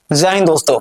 जय हिंद दोस्तों।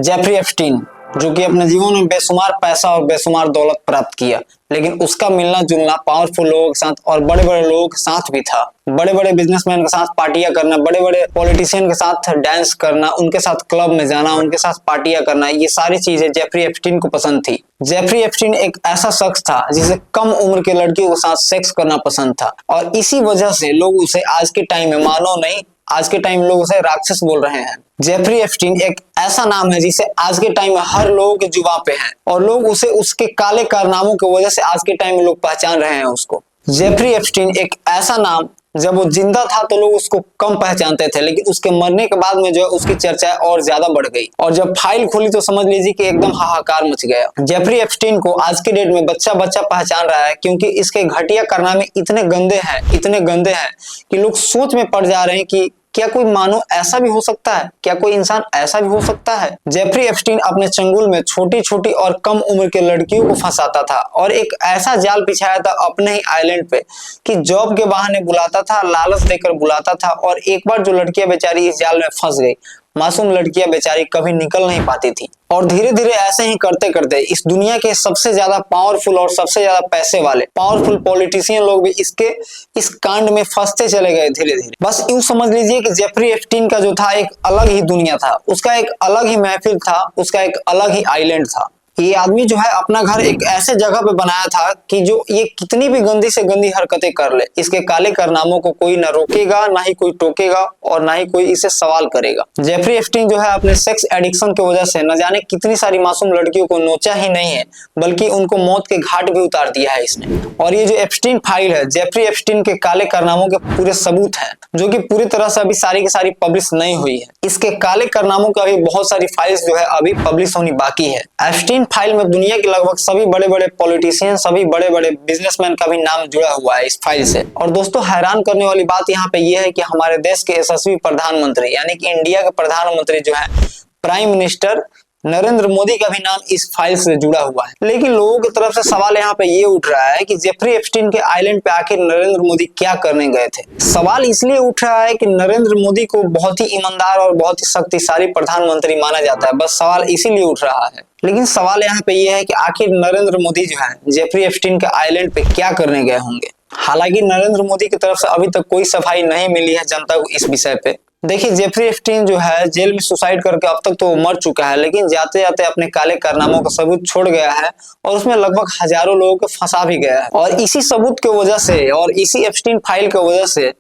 Jeffrey Epstein जो कि अपने जीवन में बेशुमार पैसा और बेशुमार दौलत प्राप्त किया, लेकिन उसका मिलना जुलना पावरफुल लोगों के साथ और बड़े बड़े लोगों के साथ भी था। बड़े बड़े बिजनेसमैन के साथ पार्टियां करना, बड़े बड़े पॉलिटिशियन के साथ डांस करना, उनके साथ क्लब में जाना, उनके साथ पार्टियां करना, ये सारी चीजें जेफरी एप्स्टीन को पसंद थी। जेफरी एप्स्टीन एक ऐसा शख्स था जिसे कम उम्र के लड़कियों के साथ सेक्स करना पसंद था, और इसी वजह से लोग उसे आज के टाइम में मानव नहीं, आज के टाइम लोग उसे राक्षस बोल रहे हैं। जेफरी एप्स्टीन एक ऐसा नाम है जिसे आज के टाइम में हर लोगों के जुबान पे है, और लोग उसे उसके काले कारनामों की वजह से आज के टाइम में लोग पहचान रहे हैं उसको। जेफरी एप्स्टीन एक ऐसा नाम, जब वो जिंदा था तो लोग उसको कम पहचानते थे, लेकिन उसके मरने के बाद में जो है उसकी चर्चा और ज्यादा बढ़ गई, और जब फाइल खुली तो समझ लीजिए कि एकदम हाहाकार मच गया। जेफरी एप्स्टीन को आज की डेट में बच्चा बच्चा पहचान रहा है, क्योंकि इसके घटिया कारनामे इतने गंदे हैं कि लोग सोच में पड़ जा रहे हैं कि क्या कोई मानव ऐसा भी हो सकता है, क्या कोई इंसान ऐसा भी हो सकता है। जेफरी एप्स्टीन अपने चंगुल में छोटी छोटी और कम उम्र के लड़कियों को फंसाता था, और एक ऐसा जाल बिछाया था अपने ही आइलैंड पे कि जॉब के बहाने बुलाता था, लालच देकर बुलाता था, और एक बार जो लड़कियां बेचारी इस जाल में फंस गई, मासूम लड़कियां बेचारी कभी निकल नहीं पाती थी। और धीरे धीरे ऐसे ही करते करते इस दुनिया के सबसे ज्यादा पावरफुल और सबसे ज्यादा पैसे वाले पावरफुल पॉलिटिशियन लोग भी इस कांड में फंसते चले गए धीरे धीरे। बस यूं समझ लीजिए कि जेफरी एप्स्टीन का जो था एक अलग ही दुनिया था, उसका एक अलग ही महफिल था, उसका एक अलग ही आइलैंड था। ये आदमी जो है अपना घर एक ऐसे जगह पे बनाया था कि जो ये कितनी भी गंदी से गंदी हरकतें कर ले, इसके काले कारनामों को कोई ना रोकेगा, ना ही कोई टोकेगा, और ना ही कोई इसे सवाल करेगा। जेफरी एप्स्टीन जो है अपने सेक्स एडिक्शन की वजह से न जाने कितनी सारी मासूम लड़कियों को नोचा ही नहीं है, बल्कि उनको मौत के घाट भी उतार दिया है इसने। और ये जो एप्स्टीन फाइल है, जेफरी एप्स्टीन के काले कारनामों के पूरे सबूत है, जो कि पूरी तरह से अभी सारी की सारी पब्लिश नहीं हुई है। इसके काले कारनामों का भी बहुत सारी फाइल्स जो है अभी पब्लिश होनी बाकी है। एप्स्टीन फाइल में दुनिया के लगभग सभी बड़े बड़े पॉलिटिशियन, सभी बड़े बड़े बिजनेसमैन का भी नाम जुड़ा हुआ है इस फाइल से। और दोस्तों, हैरान करने वाली बात यहाँ पे ये है कि हमारे देश के यशस्वी प्रधानमंत्री यानी कि इंडिया के प्रधानमंत्री जो है प्राइम मिनिस्टर नरेंद्र मोदी का भी नाम इस फाइल से जुड़ा हुआ है। लेकिन लोगों की तरफ से सवाल यहाँ पे ये उठ रहा है कि जेफरी एप्स्टीन के आइलैंड पे आखिर नरेंद्र मोदी क्या करने गए थे। सवाल इसलिए उठ रहा है कि नरेंद्र मोदी को बहुत ही ईमानदार और बहुत ही शक्तिशाली प्रधानमंत्री माना जाता है, बस सवाल इसीलिए उठ रहा है। लेकिन सवाल यहाँ पे ये है कि आखिर नरेंद्र मोदी जो है जेफरी एप्स्टीन के आइलैंड पे क्या करने गए होंगे। हालांकि नरेंद्र मोदी की तरफ से अभी तक कोई सफाई नहीं मिली है जनता को इस विषय पे। देखिए, जेफरी एप्स्टीन जो है जेल में सुसाइड करके अब तक तो मर चुका है, लेकिन जाते जाते अपने काले कारनामों का सबूत छोड़ गया है, और उसमें लगभग हजारों लोगों को फंसा भी गया है। और इसी सबूत की वजह से और इसी एप्स्टीन फाइल की वजह से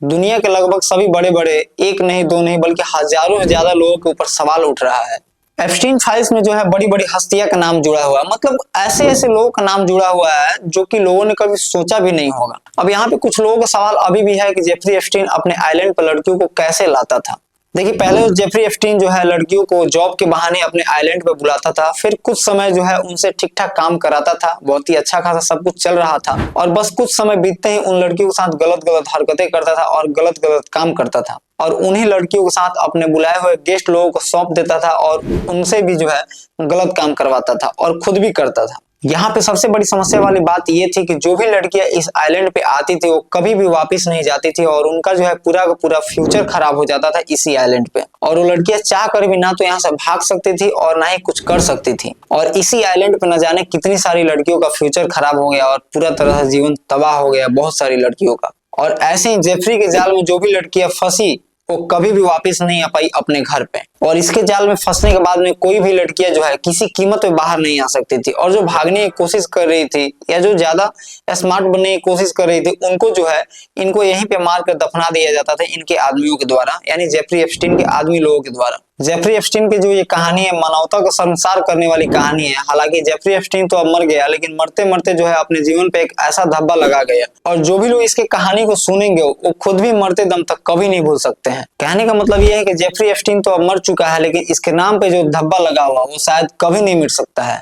दुनिया के लगभग सभी बड़े बड़े, एक नहीं दो नहीं बल्कि हजारों से ज्यादा लोगों के ऊपर सवाल उठ रहा है। एप्स्टीन फाइल्स में जो है बड़ी बड़ी हस्तियां का नाम जुड़ा हुआ है, मतलब ऐसे ऐसे लोगों का नाम जुड़ा हुआ है जो कि लोगों ने कभी सोचा भी नहीं होगा। अब यहाँ पे कुछ लोगों का सवाल अभी भी है कि जेफरी एप्स्टीन अपने आइलैंड पर लड़कियों को कैसे लाता था। देखिए, पहले जेफरी एप्स्टीन जो है लड़कियों को जॉब के बहाने अपने आइलैंड पे बुलाता था, फिर कुछ समय जो है उनसे ठीक ठाक काम कराता था, बहुत ही अच्छा खासा सब कुछ चल रहा था, और बस कुछ समय बीतते ही उन लड़कियों के साथ गलत गलत हरकतें करता था और गलत गलत काम करता था, और उन्हीं लड़कियों के साथ अपने बुलाए हुए गेस्ट लोगों को सौंप देता था, और उनसे भी जो है गलत काम करवाता था और खुद भी करता था। यहाँ पे सबसे बड़ी समस्या वाली बात ये थी कि जो भी लड़कियां इस आइलैंड पे आती थी वो कभी भी वापस नहीं जाती थी, और उनका जो है पूरा का पूरा फ्यूचर खराब हो जाता था इसी आइलैंड पे। और वो लड़कियां चाह कर भी ना तो यहाँ से भाग सकती थी और ना ही कुछ कर सकती थी, और इसी आइलैंड पे न जाने कितनी सारी लड़कियों का फ्यूचर खराब हो गया और पूरा तरह से जीवन तबाह हो गया बहुत सारी लड़कियों का। और ऐसे ही जेफरी के जाल में जो भी लड़कियां फंसी वो कभी भी वापस नहीं आ पाई अपने घर पे, और इसके जाल में फंसने के बाद में कोई भी लड़कियां जो है किसी कीमत पे बाहर नहीं आ सकती थी, और जो भागने की कोशिश कर रही थी या जो ज्यादा स्मार्ट बनने की कोशिश कर रही थी उनको जो है इनको यहीं पे मार कर दफना दिया जाता था इनके आदमियों के द्वारा, यानी जेफरी एप्स्टीन के आदमी लोगों के द्वारा। जेफरी एप्स्टीन की जो ये कहानी है मानवता को संसार करने वाली कहानी है। हालांकि जेफरी एप्स्टीन तो अब मर गया, लेकिन मरते मरते जो है अपने जीवन पे एक ऐसा धब्बा लगा गया, और जो भी लोग इसके कहानी को सुनेंगे वो खुद भी मरते दम तक कभी नहीं भूल सकते हैं। कहने का मतलब ये है कि जेफरी एप्स्टीन तो अब मर चुका है, लेकिन इसके नाम पे जो धब्बा लगा हुआ वो शायद कभी नहीं मिट सकता है।